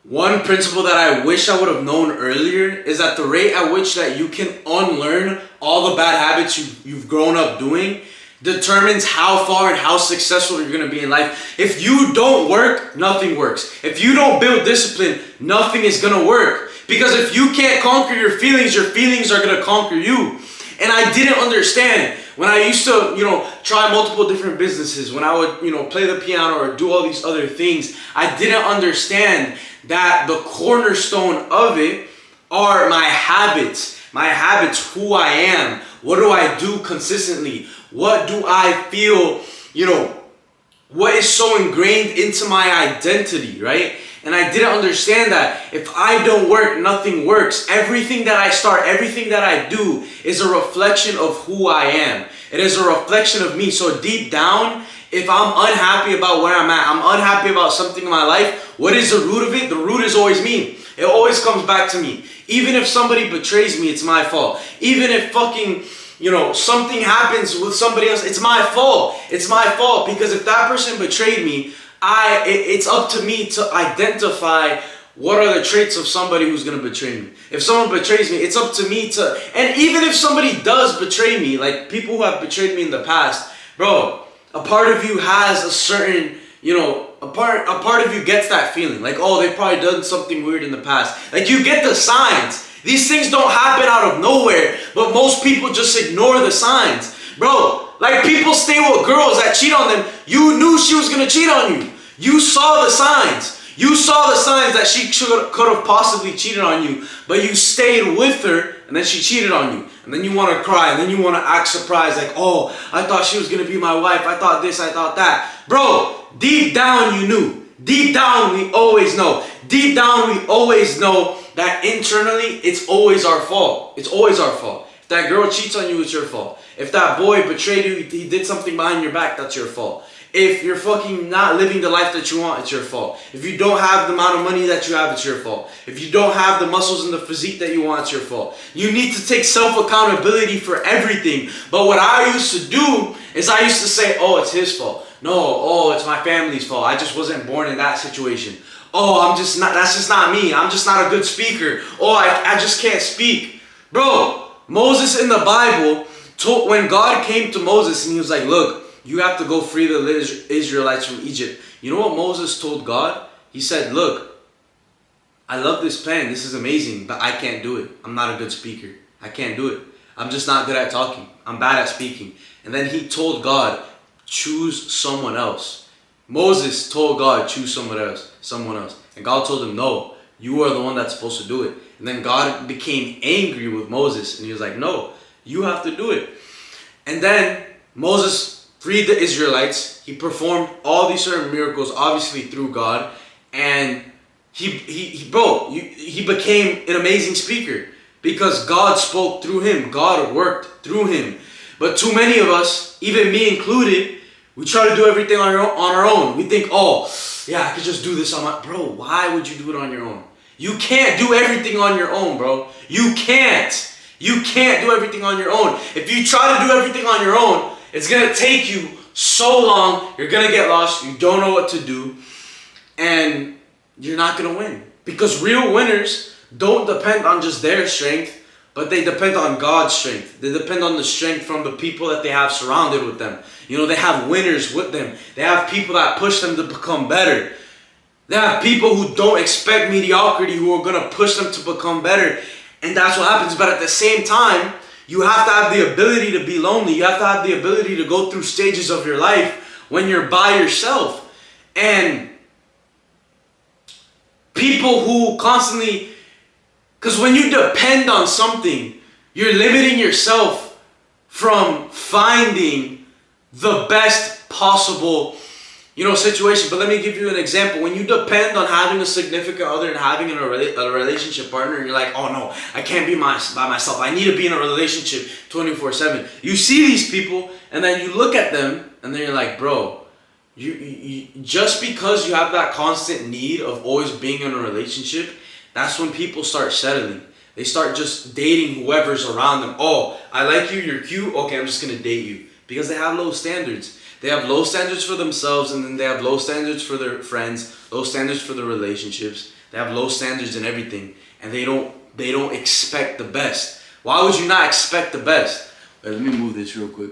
One principle that I wish I would have known earlier is that the rate at which that you can unlearn all the bad habits you've grown up doing determines how far and how successful you're going to be in life. If you don't work, nothing works. If you don't build discipline, nothing is going to work. Because if you can't conquer your feelings are going to conquer you. And I didn't understand when I used to, try multiple different businesses, when I would, play the piano or do all these other things, I didn't understand that the cornerstone of it are my habits, who I am, what do I do consistently, what do I feel, what is so ingrained into my identity, right? And I didn't understand that if I don't work, nothing works. Everything that I start, everything that I do is a reflection of who I am. It is a reflection of me. So deep down, if I'm unhappy about where I'm at, I'm unhappy about something in my life, what is the root of it? The root is always me. It always comes back to me. Even if somebody betrays me, it's my fault. Even if something happens with somebody else, it's my fault. It's my fault because if that person betrayed me, it's up to me to identify what are the traits of somebody who's going to betray me. If someone betrays me, it's up to me to, and even if somebody does betray me, like people who have betrayed me in the past, bro, a part of you has a certain, a part of you gets that feeling. Like, oh, they've probably done something weird in the past. Like, you get the signs. These things don't happen out of nowhere, but most people just ignore the signs. Bro, like people stay with girls that cheat on them. You knew she was going to cheat on you. You saw the signs. You saw the signs that she could have possibly cheated on you, but you stayed with her and then she cheated on you. And then you want to cry and then you want to act surprised like, oh, I thought she was going to be my wife. I thought this, I thought that. Bro, deep down you knew. Deep down we always know. Deep down we always know that internally it's always our fault. It's always our fault. If that girl cheats on you, it's your fault. If that boy betrayed you, he did something behind your back, that's your fault. If you're fucking not living the life that you want, it's your fault. If you don't have the amount of money that you have, it's your fault. If you don't have the muscles and the physique that you want, it's your fault. You need to take self-accountability for everything. But what I used to do is I used to say, oh, it's his fault. No, oh, it's my family's fault. I just wasn't born in that situation. Oh, that's just not me. I'm just not a good speaker. Oh, I just can't speak. Bro, Moses in the Bible, when God came to Moses and he was like, look, you have to go free the Israelites from Egypt. You know what Moses told God? He said, look, I love this plan. This is amazing, but I can't do it. I'm not a good speaker. I can't do it. I'm just not good at talking. I'm bad at speaking. And then he told God, choose someone else. Moses told God, choose someone else. And God told him, no, you are the one that's supposed to do it. And then God became angry with Moses. And he was like, no, you have to do it. And then Moses freed the Israelites. He performed all these certain miracles, obviously through God. And he became an amazing speaker because God spoke through him. God worked through him. But too many of us, even me included, we try to do everything on our own. We think, oh, yeah, I could just do this on my... Bro, why would you do it on your own? You can't do everything on your own, bro. You can't. You can't do everything on your own. If you try to do everything on your own, it's going to take you so long. You're going to get lost. You don't know what to do. And you're not going to win. Because real winners don't depend on just their strength, but they depend on God's strength. They depend on the strength from the people that they have surrounded with them. They have winners with them. They have people that push them to become better. They have people who don't expect mediocrity, who are going to push them to become better. And that's what happens. But at the same time, you have to have the ability to be lonely. You have to have the ability to go through stages of your life when you're by yourself. And people who constantly... Because when you depend on something, you're limiting yourself from finding the best possible, situation. But let me give you an example. When you depend on having a significant other and having a relationship partner, and you're like, oh no, I can't be by myself. I need to be in a relationship 24/7. You see these people, and then you look at them, and then you're like, bro, you just because you have that constant need of always being in a relationship, that's when people start settling. They start just dating whoever's around them. Oh, I like you, you're cute, okay, I'm just going to date you. Because they have low standards. They have low standards for themselves, and then they have low standards for their friends, low standards for their relationships. They have low standards in everything, and they don't expect the best. Why would you not expect the best? Wait, let me move this real quick.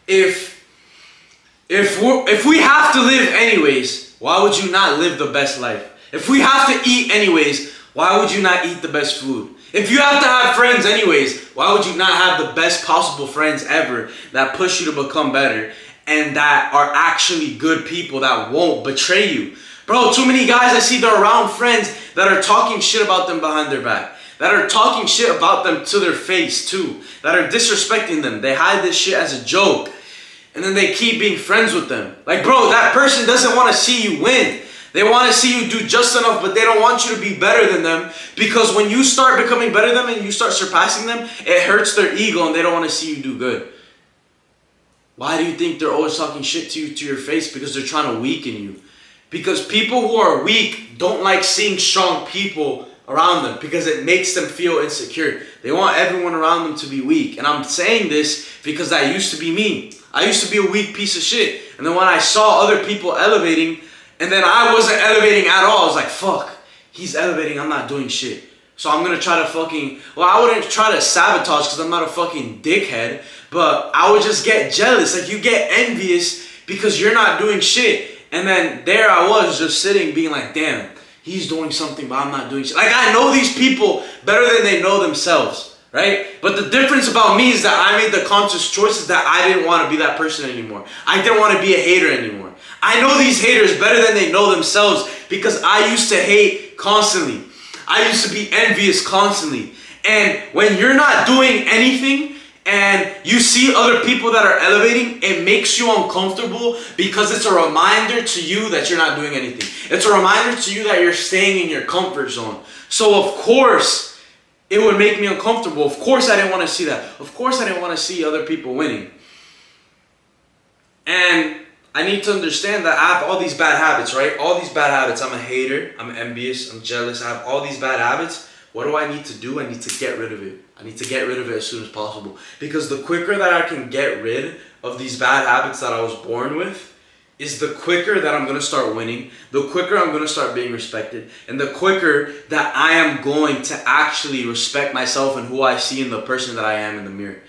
If we have to live anyways, why would you not live the best life? If we have to eat anyways, why would you not eat the best food? If you have to have friends anyways, why would you not have the best possible friends ever that push you to become better and that are actually good people that won't betray you? Bro, too many guys I see, they're around friends that are talking shit about them behind their back. That are talking shit about them to their face too. That are disrespecting them. They hide this shit as a joke. And then they keep being friends with them. Like, bro, that person doesn't want to see you win. They want to see you do just enough, but they don't want you to be better than them. Because when you start becoming better than them and you start surpassing them, it hurts their ego and they don't want to see you do good. Why do you think they're always talking shit to you to your face? Because they're trying to weaken you. Because people who are weak don't like seeing strong people around them because it makes them feel insecure. They want everyone around them to be weak. And I'm saying this because that used to be me. I used to be a weak piece of shit. And then when I saw other people elevating, and then I wasn't elevating at all, I was like, fuck, he's elevating, I'm not doing shit. So I'm gonna try to I wouldn't try to sabotage because I'm not a fucking dickhead, but I would just get jealous. Like, you get envious because you're not doing shit. And then there I was just sitting being like, damn, he's doing something, but I'm not doing shit. Like, I know these people better than they know themselves, right? But the difference about me is that I made the conscious choices that I didn't want to be that person anymore. I didn't want to be a hater anymore. I know these haters better than they know themselves because I used to hate constantly. I used to be envious constantly. And when you're not doing anything and you see other people that are elevating, it makes you uncomfortable because it's a reminder to you that you're not doing anything. It's a reminder to you that you're staying in your comfort zone. So of course, it would make me uncomfortable. Of course I didn't want to see that. Of course I didn't want to see other people winning. And I need to understand that I have all these bad habits, right? All these bad habits. I'm a hater. I'm envious. I'm jealous. I have all these bad habits. What do I need to do? I need to get rid of it. I need to get rid of it as soon as possible. Because the quicker that I can get rid of these bad habits that I was born with, is the quicker that I'm going to start winning, the quicker I'm going to start being respected, and the quicker that I am going to actually respect myself and who I see in the person that I am in the mirror.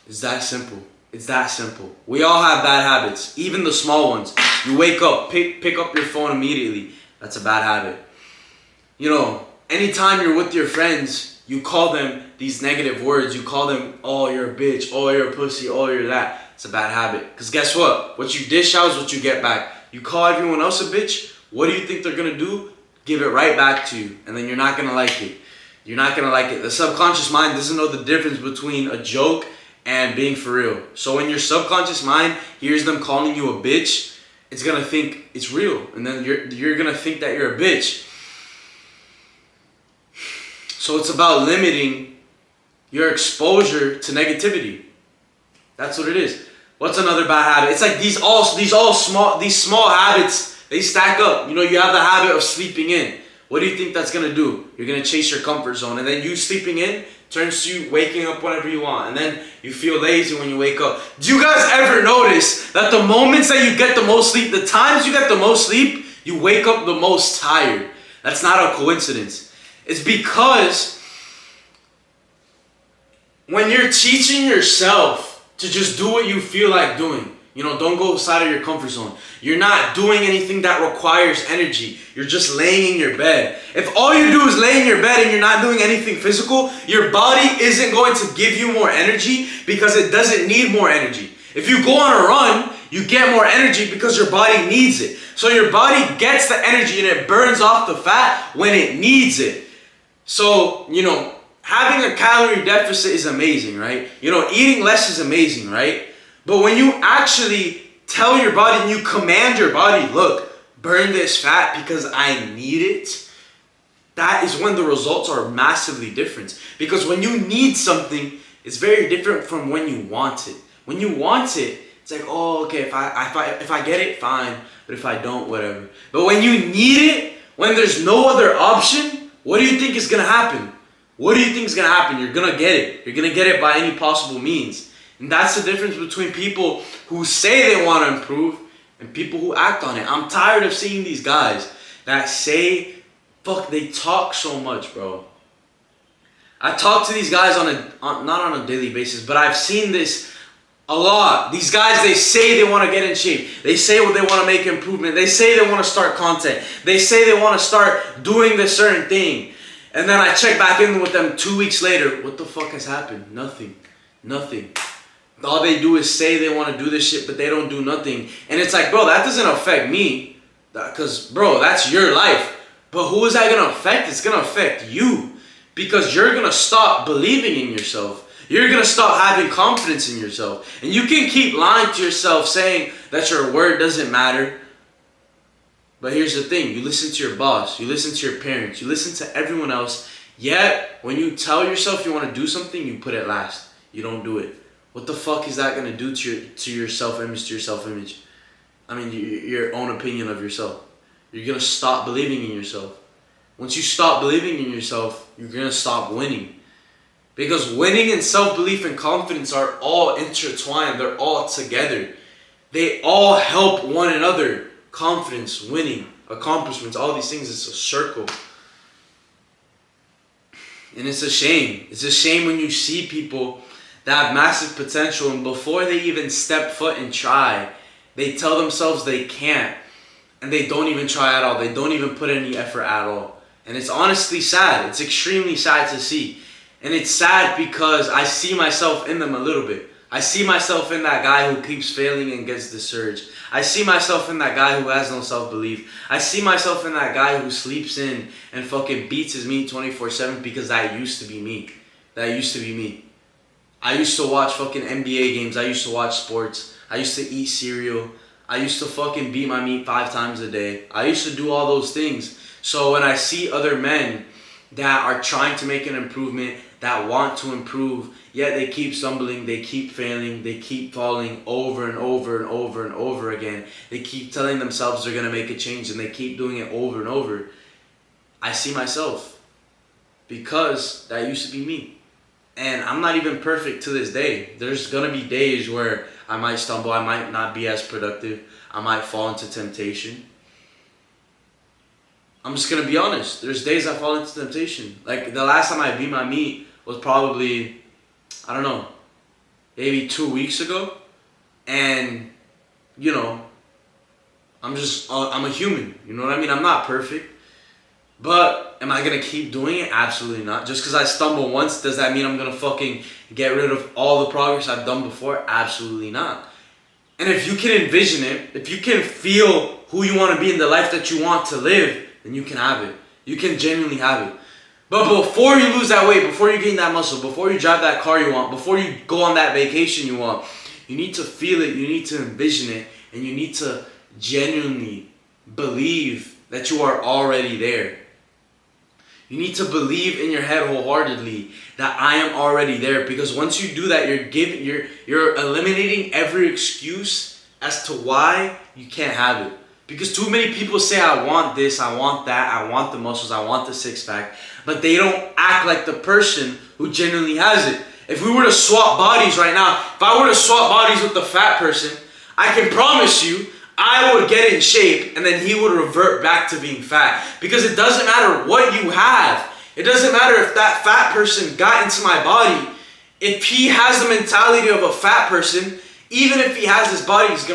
It's that simple. It's that simple. We all have bad habits, even the small ones. You wake up, pick up your phone immediately. That's a bad habit. You know, anytime you're with your friends, you call them these negative words. You call them, oh, you're a bitch, oh, you're a pussy, oh, you're that. It's a bad habit. Because guess what? What you dish out is what you get back. You call everyone else a bitch, what do you think they're going to do? Give it right back to you. And then you're not going to like it. You're not going to like it. The subconscious mind doesn't know the difference between a joke and being for real. So when your subconscious mind hears them calling you a bitch, it's going to think it's real. And then you're going to think that you're a bitch. So it's about limiting your exposure to negativity. That's what it is. What's another bad habit? It's like these small habits, they stack up. You know, you have the habit of sleeping in. What do you think that's going to do? You're going to chase your comfort zone. And then you sleeping in turns to you waking up whenever you want. And then you feel lazy when you wake up. Do you guys ever notice that the moments that you get the most sleep, the times you get the most sleep, you wake up the most tired? That's not a coincidence. It's because when you're teaching yourself to just do what you feel like doing, you know, don't go outside of your comfort zone. You're not doing anything that requires energy. You're just laying in your bed. If all you do is lay in your bed and you're not doing anything physical, your body isn't going to give you more energy because it doesn't need more energy. If you go on a run, you get more energy because your body needs it. So your body gets the energy and it burns off the fat when it needs it. So, you know, having a calorie deficit is amazing, right? You know, eating less is amazing, right? But when you actually tell your body and you command your body, look, burn this fat because I need it, that is when the results are massively different. Because when you need something, it's very different from when you want it. When you want it, it's like, oh, okay, if I get it, fine. But if I don't, whatever. But when you need it, when there's no other option, what do you think is going to happen? What do you think is going to happen? You're going to get it. You're going to get it by any possible means. And that's the difference between people who say they want to improve and people who act on it. I'm tired of seeing these guys that say, they talk so much, bro. I talk to these guys not on a daily basis, but I've seen this a lot. These guys, they say they want to get in shape. They say they want to make improvement. They say they want to start content. They say they want to start doing this certain thing. And then I check back in with them 2 weeks later. What the fuck has happened? Nothing. All they do is say they want to do this shit, but they don't do nothing. And it's like, bro, that doesn't affect me. Because, bro, that's your life. But who is that going to affect? It's going to affect you. Because you're going to stop believing in yourself. You're going to stop having confidence in yourself. And you can keep lying to yourself saying that your word doesn't matter. But here's the thing. You listen to your boss. You listen to your parents. You listen to everyone else. Yet, when you tell yourself you want to do something, you put it last. You don't do it. What the fuck is that going to do to your self-image, I mean, your own opinion of yourself. You're going to stop believing in yourself. Once you stop believing in yourself, you're going to stop winning. Because winning and self-belief and confidence are all intertwined. They're all together. They all help one another. Confidence, winning, accomplishments, all these things, it's a circle. And it's a shame. It's a shame when you see people that have massive potential and before they even step foot and try, they tell themselves they can't. And they don't even try at all. They don't even put any effort at all. And it's honestly sad. It's extremely sad to see. And it's sad because I see myself in them a little bit. I see myself in that guy who keeps failing and gets discouraged. I see myself in that guy who has no self-belief. I see myself in that guy who sleeps in and fucking beats his meat 24/7 because that used to be me. That used to be me. I used to watch fucking NBA games. I used to watch sports. I used to eat cereal. I used to fucking beat my meat 5 times a day. I used to do all those things. So when I see other men that are trying to make an improvement, that want to improve, yet they keep stumbling, they keep failing, they keep falling over and over and over and over again. They keep telling themselves they're going to make a change and they keep doing it over and over. I see myself because that used to be me. And I'm not even perfect to this day. There's going to be days where I might stumble, I might not be as productive, I might fall into temptation. I'm just going to be honest. There's days I fall into temptation. Like the last time I beat my meat was probably, I don't know, maybe 2 weeks ago. And, you know, I'm a human. You know what I mean? I'm not perfect. But am I going to keep doing it? Absolutely not. Just because I stumble once, does that mean I'm going to fucking get rid of all the progress I've done before? Absolutely not. And if you can envision it, if you can feel who you want to be in the life that you want to live, then you can have it. You can genuinely have it. But before you lose that weight, before you gain that muscle, before you drive that car you want, before you go on that vacation you want, you need to feel it, you need to envision it, and you need to genuinely believe that you are already there. You need to believe in your head wholeheartedly that I am already there. Because once you do that, you're eliminating every excuse as to why you can't have it. Because too many people say, I want this, I want that, I want the muscles, I want the six-pack. But they don't act like the person who genuinely has it. If we were to swap bodies right now, if I were to swap bodies with the fat person, I can promise you, I would get in shape and then he would revert back to being fat. Because it doesn't matter what you have. It doesn't matter if that fat person got into my body. If he has the mentality of a fat person, even if he has his body, he's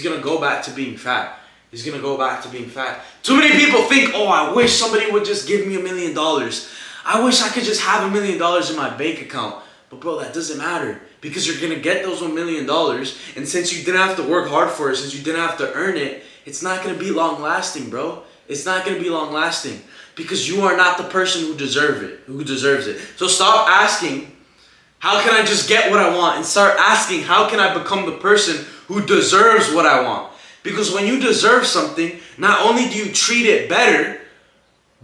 gonna go back to being fat. He's going to go back to being fat. Too many people think, oh, I wish somebody would just give me $1 million. I wish I could just have $1 million in my bank account. But bro, that doesn't matter. Because you're going to get those $1 million. And since you didn't have to work hard for it, since you didn't have to earn it, it's not going to be long lasting, bro. It's not going to be long lasting. Because you are not the person who deserves it. So stop asking, how can I just get what I want? And start asking, how can I become the person who deserves what I want? Because when you deserve something, not only do you treat it better,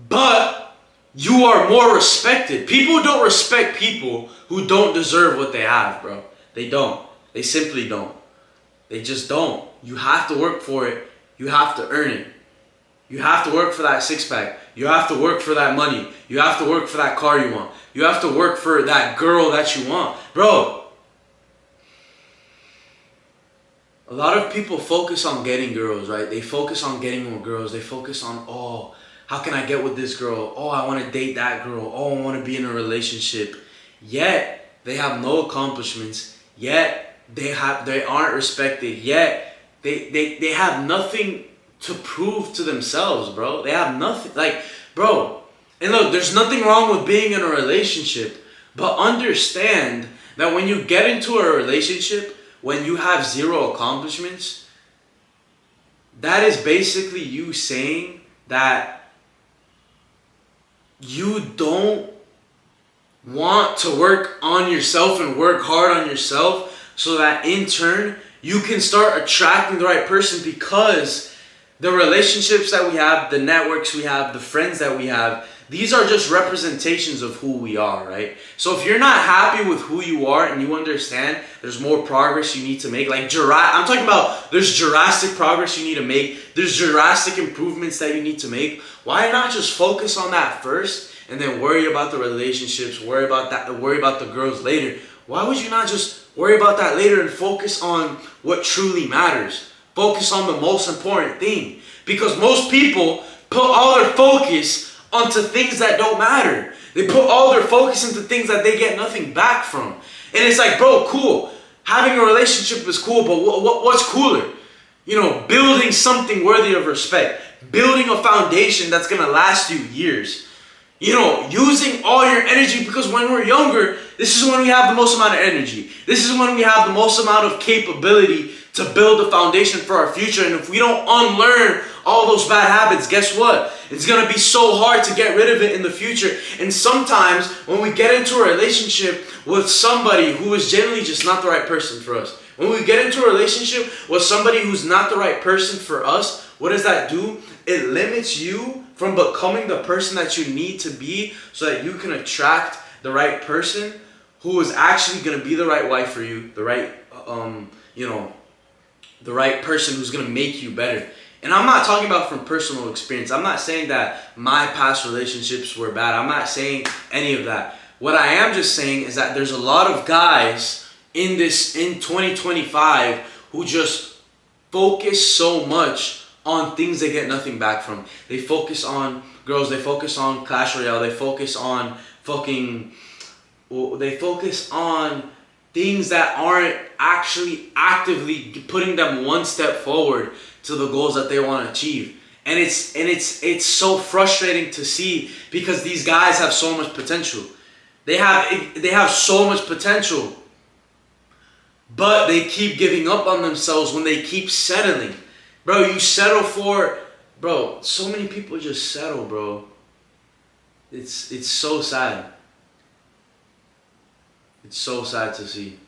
but you are more respected. People don't respect people who don't deserve what they have, bro. They don't. They simply don't. They just don't. You have to work for it. You have to earn it. You have to work for that six-pack. You have to work for that money. You have to work for that car you want. You have to work for that girl that you want. Bro, A lot of people focus on getting girls, right? They focus on getting more girls. They focus on, oh, how can I get with this girl? Oh, I want to date that girl. Oh, I want to be in a relationship. Yet they have no accomplishments. Yet they aren't respected. Yet they have nothing to prove to themselves, bro. They have nothing. Like, bro, and look, there's nothing wrong with being in a relationship, but understand that when you get into a relationship, when you have zero accomplishments, that is basically you saying that you don't want to work on yourself and work hard on yourself so that in turn you can start attracting the right person, because the relationships that we have, the networks we have, the friends that we have, these are just representations of who we are, right? So if you're not happy with who you are and you understand there's more progress you need to make, like I'm talking about there's drastic progress you need to make, there's drastic improvements that you need to make, why not just focus on that first and then worry about the relationships, worry about the girls later? Why would you not just worry about that later and focus on what truly matters? Focus on the most important thing. Because most people put all their focus onto things that don't matter. They put all their focus into things that they get nothing back from. And it's like, bro, cool. Having a relationship is cool, but what's cooler? You know, building something worthy of respect. Building a foundation that's going to last you years. You know, using all your energy, because when we're younger, this is when we have the most amount of energy. This is when we have the most amount of capability to build a foundation for our future. And if we don't unlearn all those bad habits, guess what? It's going to be so hard to get rid of it in the future. And sometimes when we get into a relationship with somebody who is generally just not the right person for us, when we get into a relationship with somebody who's not the right person for us, what does that do? It limits you from becoming the person that you need to be so that you can attract the right person who is actually going to be the right wife for you, the right, the right person who's going to make you better. And I'm not talking about from personal experience. I'm not saying that my past relationships were bad. I'm not saying any of that. What I am just saying is that there's a lot of guys in 2025 who just focus so much on things they get nothing back from. They focus on girls, they focus on Clash Royale, they focus on they focus on things that aren't actually actively putting them one step forward to the goals that they want to achieve. And it's so frustrating to see, because these guys have so much potential. They have so much potential, but they keep giving up on themselves when they keep settling. Bro, you settle for, bro, so many people just settle, bro. It's so sad. It's so sad to see.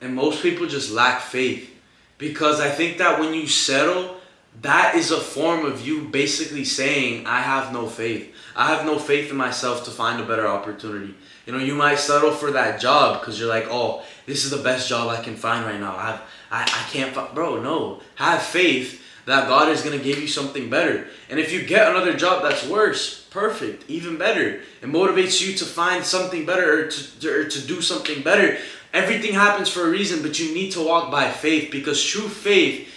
And most people just lack faith, because I think that when you settle, that is a form of you basically saying, I have no faith. I have no faith in myself to find a better opportunity. You know, you might settle for that job because you're like, oh, this is the best job I can find right now. I can't find, bro, no. Have faith that God is going to give you something better. And if you get another job that's worse, perfect, even better. It motivates you to find something better, or to do something better. Everything happens for a reason, but you need to walk by faith, because true faith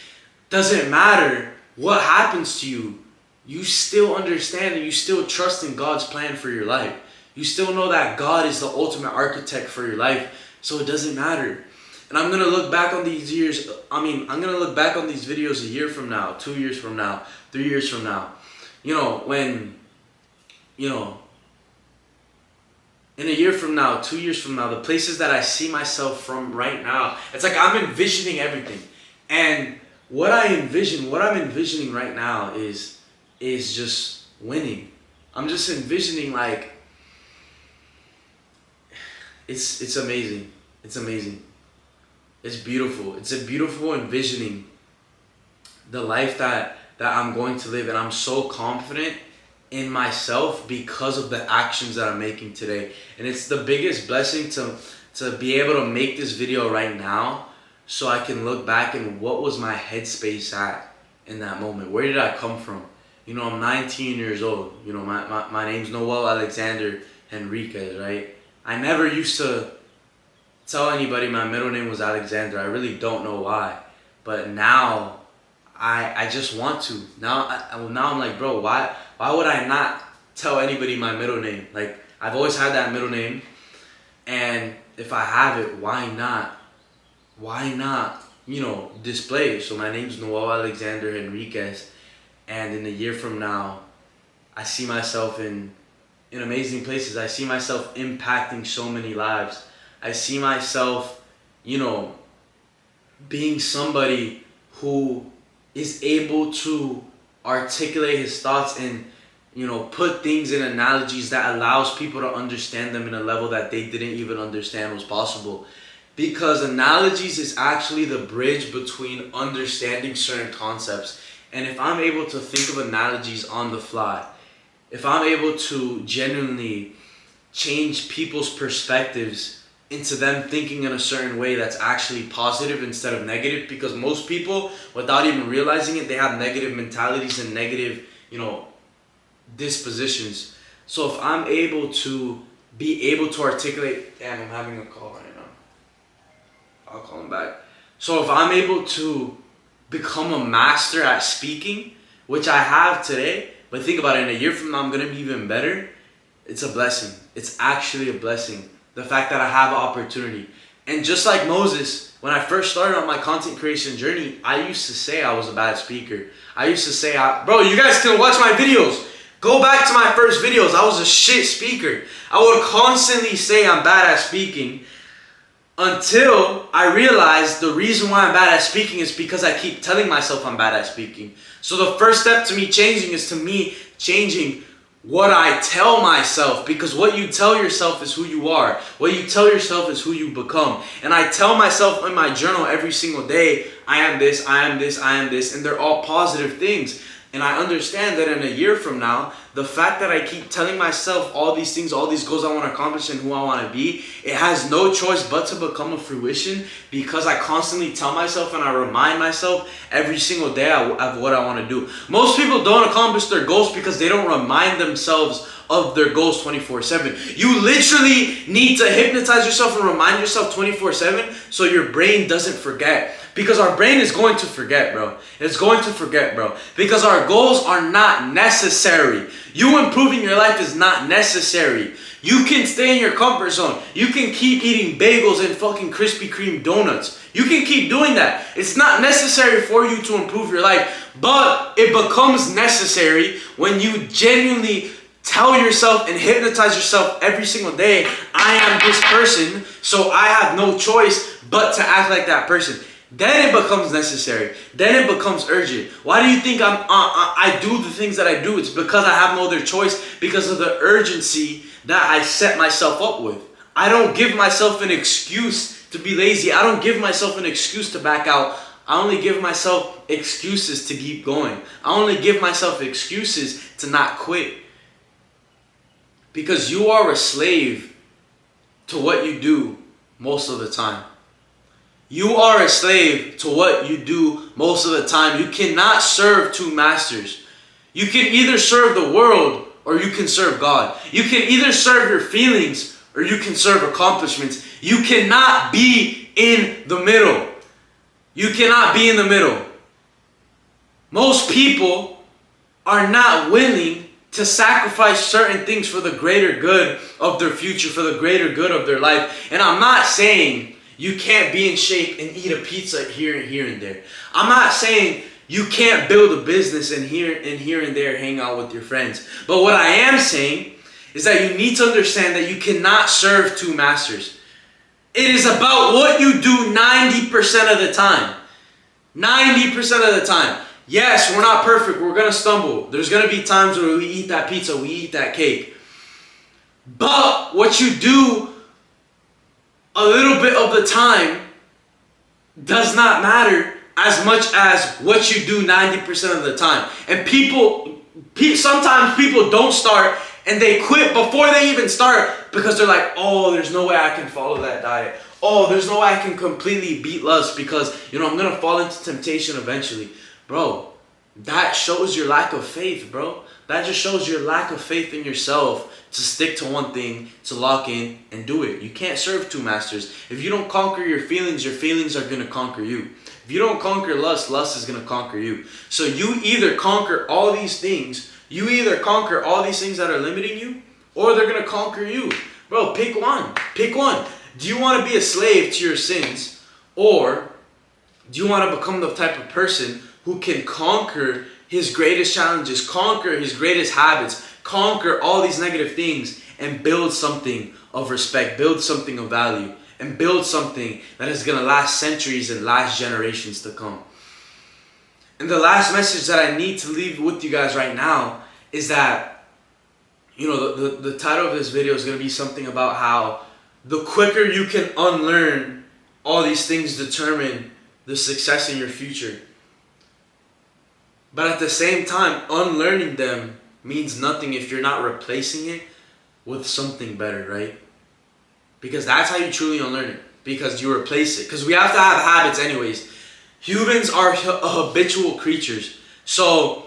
doesn't matter what happens to you. You still understand and you still trust in God's plan for your life. You still know that God is the ultimate architect for your life, so it doesn't matter. And I'm going to look back on these years, I'm going to look back on these videos a year from now, 2 years from now, 3 years from now. You know, when, you know, in a year from now, 2 years from now, the places that I see myself from right now, it's like I'm envisioning everything. And what I'm envisioning right now is just winning. I'm just envisioning, like, it's amazing. It's amazing. It's beautiful. It's a beautiful envisioning the life that I'm going to live. And I'm so confident in myself because of the actions that I'm making today. And it's the biggest blessing to be able to make this video right now, so I can look back and what was my headspace at in that moment? Where did I come from? You know, I'm 19 years old. You know, my name's Noel Alexander Henriquez, right? I never used to tell anybody my middle name was Alexander. I really don't know why. But now I just want to. Now I'm like, bro, why would I not tell anybody my middle name? Like, I've always had that middle name, and if I have it, why not? Why not, display it? So my name's Noel Alexander Enriquez, and in a year from now, I see myself in amazing places. I see myself impacting so many lives. I see myself, being somebody who is able to articulate his thoughts and, put things in analogies that allows people to understand them in a level that they didn't even understand was possible. Because analogies is actually the bridge between understanding certain concepts. And if I'm able to think of analogies on the fly, if I'm able to genuinely change people's perspectives into them thinking in a certain way that's actually positive instead of negative, because most people, without even realizing it, they have negative mentalities and negative, dispositions. So if I'm able to articulate, damn, I'm having a call right now. I'll call him back. So if I'm able to become a master at speaking, which I have today, but think about it, in a year from now I'm going to be even better, it's a blessing. It's actually a blessing. The fact that I have an opportunity. And just like Moses, when I first started on my content creation journey, I used to say I was a bad speaker. I used to say, bro, you guys can watch my videos. Go back to my first videos. I was a shit speaker. I would constantly say I'm bad at speaking until I realized the reason why I'm bad at speaking is because I keep telling myself I'm bad at speaking. So the first step to me changing is to me changing what I tell myself, because what you tell yourself is who you are. What you tell yourself is who you become. And I tell myself in my journal every single day, I am this, I am this, I am this, and they're all positive things. And I understand that in a year from now, the fact that I keep telling myself all these things, all these goals I want to accomplish and who I want to be, it has no choice but to become a fruition, because I constantly tell myself and I remind myself every single day of what I want to do. Most people don't accomplish their goals because they don't remind themselves of their goals 24/7. You literally need to hypnotize yourself and remind yourself 24/7 so your brain doesn't forget. Because our brain is going to forget, bro. It's going to forget, bro. Because our goals are not necessary. You improving your life is not necessary. You can stay in your comfort zone. You can keep eating bagels and fucking Krispy Kreme donuts. You can keep doing that. It's not necessary for you to improve your life. But it becomes necessary when you genuinely tell yourself and hypnotize yourself every single day, I am this person, so I have no choice but to act like that person. Then it becomes necessary. Then it becomes urgent. Why do you think I do the things that I do? It's because I have no other choice, because of the urgency that I set myself up with. I don't give myself an excuse to be lazy. I don't give myself an excuse to back out. I only give myself excuses to keep going. I only give myself excuses to not quit. Because you are a slave to what you do most of the time. You are a slave to what you do most of the time. You cannot serve two masters. You can either serve the world or you can serve God. You can either serve your feelings or you can serve accomplishments. You cannot be in the middle. You cannot be in the middle. Most people are not willing to sacrifice certain things for the greater good of their future, for the greater good of their life. And I'm not saying you can't be in shape and eat a pizza here and there. I'm not saying you can't build a business and here and there hang out with your friends. But what I am saying is that you need to understand that you cannot serve two masters. It is about what you do 90% of the time. 90% of the time. Yes, we're not perfect. We're going to stumble. There's going to be times where we eat that pizza, we eat that cake. But what you do a little bit of the time does not matter as much as what you do 90% of the time. And sometimes people don't start and they quit before they even start because they're like, oh, there's no way I can follow that diet. Oh, there's no way I can completely beat lust because, I'm going to fall into temptation eventually. Bro, that shows your lack of faith, bro. That just shows your lack of faith in yourself to stick to one thing, to lock in and do it. You can't serve two masters. If you don't conquer your feelings are going to conquer you. If you don't conquer lust, lust is going to conquer you. So you either conquer all these things, that are limiting you, or they're going to conquer you. Bro, pick one. Pick one. Do you want to be a slave to your sins, or do you want to become the type of person who can conquer his greatest challenges, conquer his greatest habits, conquer all these negative things, and build something of respect, build something of value, and build something that is going to last centuries and last generations to come? And the last message that I need to leave with you guys right now is that, the title of this video is going to be something about how the quicker you can unlearn all these things determine the success in your future. But at the same time, unlearning them means nothing if you're not replacing it with something better, right? Because that's how you truly unlearn it. Because you replace it. Because we have to have habits anyways. Humans are habitual creatures. So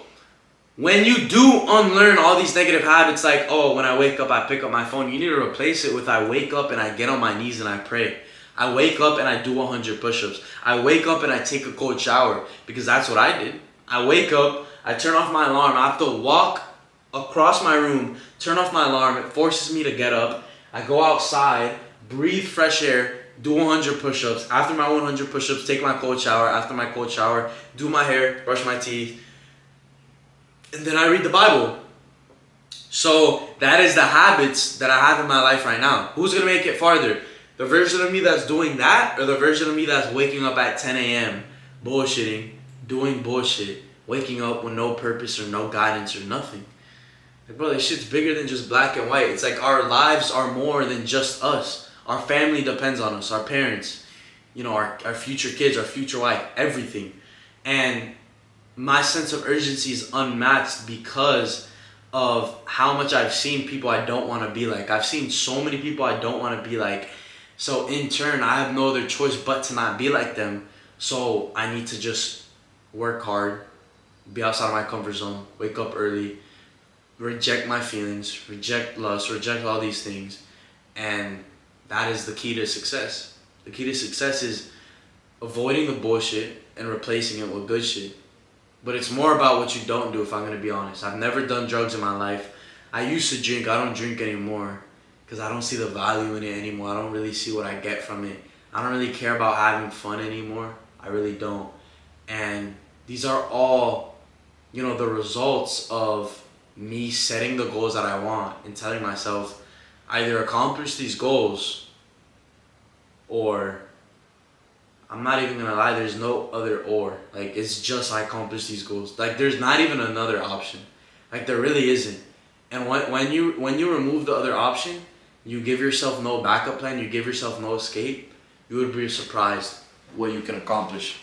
when you do unlearn all these negative habits, like, oh, when I wake up, I pick up my phone, you need to replace it with I wake up and I get on my knees and I pray. I wake up and I do 100 push-ups. I wake up and I take a cold shower, because that's what I did. I wake up, I turn off my alarm. I have to walk across my room, turn off my alarm. It forces me to get up. I go outside, breathe fresh air, do 100 push-ups. After my 100 push-ups, take my cold shower. After my cold shower, do my hair, brush my teeth, and then I read the Bible. So that is the habits that I have in my life right now. Who's going to make it farther? The version of me that's doing that, or the version of me that's waking up at 10 a.m., bullshitting, doing bullshit, waking up with no purpose or no guidance or nothing? Like, bro, this shit's bigger than just black and white. It's like our lives are more than just us. Our family depends on us, our parents, our future kids, our future wife, everything. And my sense of urgency is unmatched because of how much I've seen people I don't want to be like. I've seen so many people I don't want to be like. So in turn, I have no other choice but to not be like them. So I need to just work hard, be outside of my comfort zone, wake up early, reject my feelings, reject lust, reject all these things. And that is the key to success. The key to success is avoiding the bullshit and replacing it with good shit. But it's more about what you don't do, if I'm going to be honest. I've never done drugs in my life. I used to drink. I don't drink anymore because I don't see the value in it anymore. I don't really see what I get from it. I don't really care about having fun anymore. I really don't. And these are all, the results of me setting the goals that I want and telling myself, either accomplish these goals, or I'm not even gonna lie, there's no other or. Like, it's just I accomplish these goals. Like, there's not even another option. Like, there really isn't. And when you remove the other option, you give yourself no backup plan, you give yourself no escape, you would be surprised what you can accomplish.